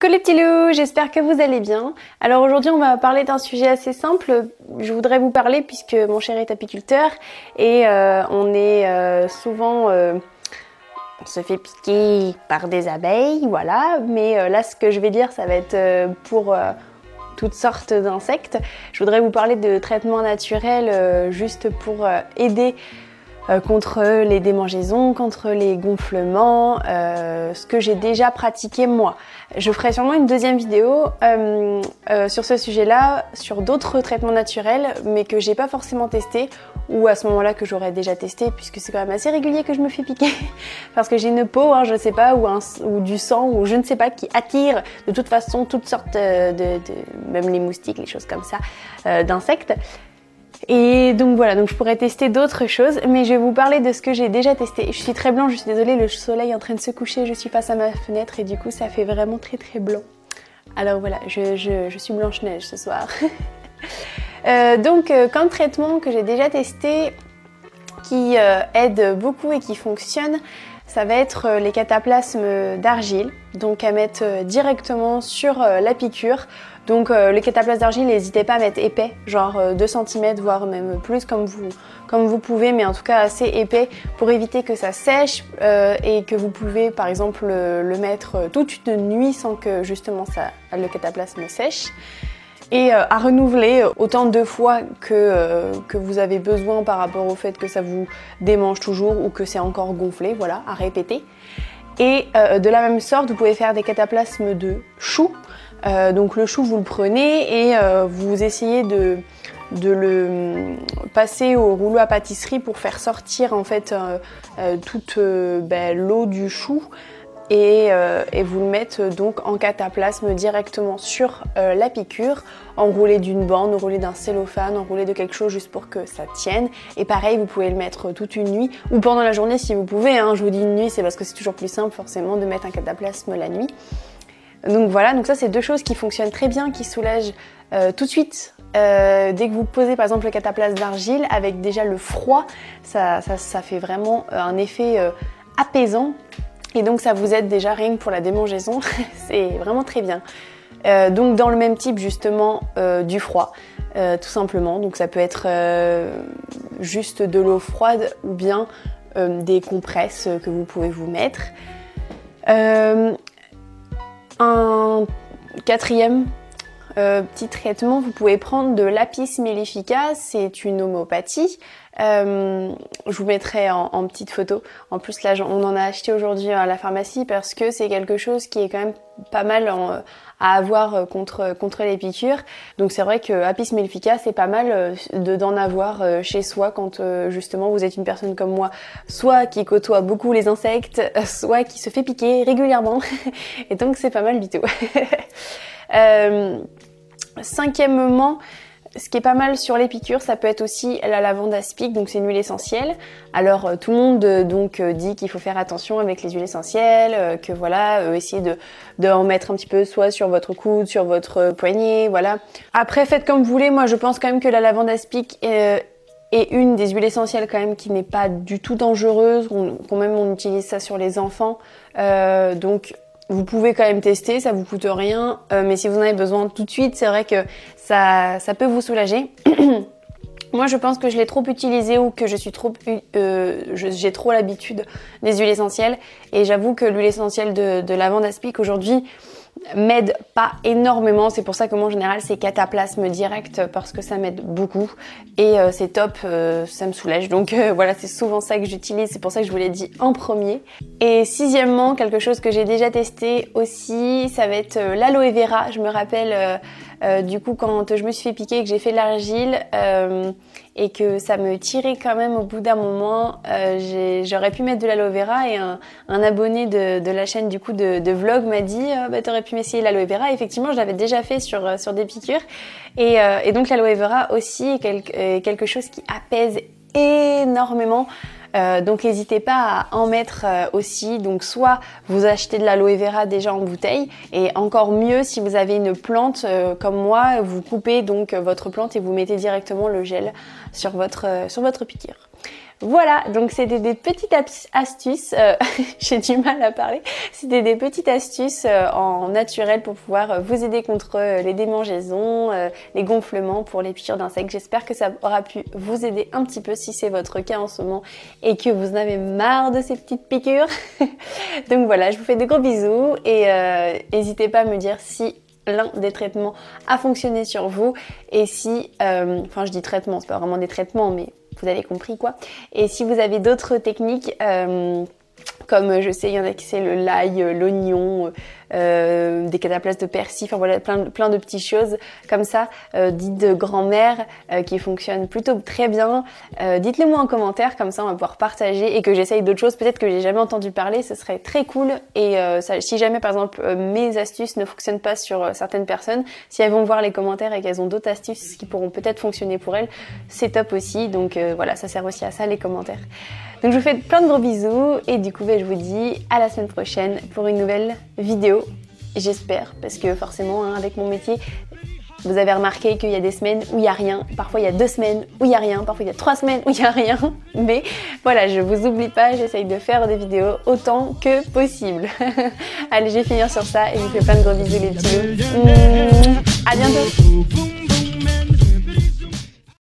Coucou les petits loups, j'espère que vous allez bien. Alors aujourd'hui on va parler d'un sujet assez simple. Je voudrais vous parler puisque mon chéri est apiculteur et on est souvent... on se fait piquer par des abeilles, voilà. Mais là ce que je vais dire ça va être pour toutes sortes d'insectes. Je voudrais vous parler de traitements naturels juste pour aider contre les démangeaisons, contre les gonflements, ce que j'ai déjà pratiqué moi. Je ferai sûrement une deuxième vidéo sur ce sujet-là, sur d'autres traitements naturels, mais que j'ai pas forcément testé, ou à ce moment-là que j'aurais déjà testé, puisque c'est quand même assez régulier que je me fais piquer, parce que j'ai une peau, je sais pas, ou du sang, ou je ne sais pas, qui attire de toute façon toutes sortes même les moustiques, les choses comme ça, d'insectes. Et donc voilà, donc je pourrais tester d'autres choses, mais je vais vous parler de ce que j'ai déjà testé. Je suis très blanc, je suis désolée, le soleil est en train de se coucher, je suis face à ma fenêtre et du coup ça fait vraiment très très blanc. Alors voilà, je suis Blanche-Neige ce soir. Donc comme traitement que j'ai déjà testé, qui aide beaucoup et qui fonctionne, ça va être les cataplasmes d'argile, donc à mettre directement sur la piqûre. Donc les cataplasmes d'argile, n'hésitez pas à mettre épais, genre 2 cm voire même plus comme vous pouvez, mais en tout cas assez épais pour éviter que ça sèche et que vous pouvez par exemple le mettre toute une nuit sans que justement le cataplasme sèche. Et à renouveler autant de fois que vous avez besoin par rapport au fait que ça vous démange toujours ou que c'est encore gonflé, voilà, à répéter. Et de la même sorte, vous pouvez faire des cataplasmes de chou. Donc le chou, vous le prenez et vous essayez de le passer au rouleau à pâtisserie pour faire sortir en fait toute l'eau du chou. Et vous le mettez donc en cataplasme directement sur la piqûre, enroulé d'une bande, enroulé d'un cellophane, enroulé de quelque chose juste pour que ça tienne. Et pareil, vous pouvez le mettre toute une nuit ou pendant la journée si vous pouvez. Je vous dis une nuit, c'est parce que c'est toujours plus simple forcément de mettre un cataplasme la nuit. Donc voilà, donc ça c'est deux choses qui fonctionnent très bien, qui soulagent tout de suite. Dès que vous posez par exemple le cataplasme d'argile, avec déjà le froid, ça fait vraiment un effet apaisant. Et donc ça vous aide déjà rien que pour la démangeaison, c'est vraiment très bien. Donc dans le même type justement du froid, tout simplement. Donc ça peut être juste de l'eau froide ou bien des compresses que vous pouvez vous mettre. Un quatrième petit traitement, vous pouvez prendre de l'Apis mellifica, c'est une homéopathie. Je vous mettrai en petite photo. En plus là on en a acheté aujourd'hui à la pharmacie parce que c'est quelque chose qui est quand même pas mal à avoir contre les piqûres. Donc c'est vrai que Apis mellifica c'est pas mal d'en avoir chez soi quand justement vous êtes une personne comme moi, soit qui côtoie beaucoup les insectes, soit qui se fait piquer régulièrement. Et donc c'est pas mal du tout. Cinquièmement, ce qui est pas mal sur les piqûres, ça peut être aussi la lavande aspic, donc c'est une huile essentielle. Alors tout le monde dit qu'il faut faire attention avec les huiles essentielles, que voilà, essayer de en mettre un petit peu soit sur votre coude, sur votre poignet, voilà. Après faites comme vous voulez, moi je pense quand même que la lavande aspic est une des huiles essentielles quand même qui n'est pas du tout dangereuse, quand même on utilise ça sur les enfants, donc vous pouvez quand même tester, ça vous coûte rien, mais si vous en avez besoin tout de suite, c'est vrai que ça peut vous soulager. Moi, je pense que je l'ai trop utilisé ou que j'ai trop l'habitude des huiles essentielles. Et j'avoue que l'huile essentielle de lavande aspic aujourd'hui m'aide pas énormément. C'est pour ça que moi en général c'est cataplasme direct parce que ça m'aide beaucoup et c'est top, ça me soulage. Donc voilà, c'est souvent ça que j'utilise, c'est pour ça que je vous l'ai dit en premier. Et sixièmement, quelque chose que j'ai déjà testé aussi, ça va être l'aloe vera. Je me rappelle du coup quand je me suis fait piquer et que j'ai fait de l'argile et que ça me tirait quand même au bout d'un moment, j'aurais pu mettre de l'aloe vera et un abonné de la chaîne du coup de vlog m'a dit t'aurais pu m'essayer l'aloe vera. Et effectivement je l'avais déjà fait sur des piqûres et donc l'aloe vera aussi est quelque chose qui apaise énormément. Donc n'hésitez pas à en mettre aussi. Donc soit vous achetez de l'aloe vera déjà en bouteille et encore mieux si vous avez une plante comme moi, vous coupez donc votre plante et vous mettez directement le gel sur votre piqûre. Voilà, donc c'était des petites astuces, j'ai du mal à parler, c'était des petites astuces en naturel pour pouvoir vous aider contre les démangeaisons, les gonflements pour les piqûres d'insectes. J'espère que ça aura pu vous aider un petit peu si c'est votre cas en ce moment et que vous en avez marre de ces petites piqûres. Donc voilà, je vous fais de gros bisous et n'hésitez pas à me dire si l'un des traitements a fonctionné sur vous et si, enfin je dis traitement, c'est pas vraiment des traitements mais vous avez compris quoi. Et si vous avez d'autres techniques, comme je sais, il y en a qui c'est le l'ail, l'oignon, des cataplasmes de persil, enfin voilà, plein de petites choses comme ça, dites de grand-mère, qui fonctionnent plutôt très bien. Dites-le moi en commentaire, comme ça on va pouvoir partager et que j'essaye d'autres choses, peut-être que j'ai jamais entendu parler, ce serait très cool. Et si jamais par exemple mes astuces ne fonctionnent pas sur certaines personnes, si elles vont voir les commentaires et qu'elles ont d'autres astuces qui pourront peut-être fonctionner pour elles, c'est top aussi. Donc voilà, ça sert aussi à ça les commentaires. Donc je vous fais plein de gros bisous et du coup je vous dis à la semaine prochaine pour une nouvelle vidéo. J'espère, parce que forcément hein, avec mon métier, vous avez remarqué qu'il y a des semaines où il n'y a rien, parfois il y a 2 semaines où il n'y a rien, parfois il y a 3 semaines où il n'y a rien. Mais voilà, je vous oublie pas, j'essaye de faire des vidéos autant que possible. Allez, je vais finir sur ça et je vous fais plein de gros bisous les petits loups. À bientôt.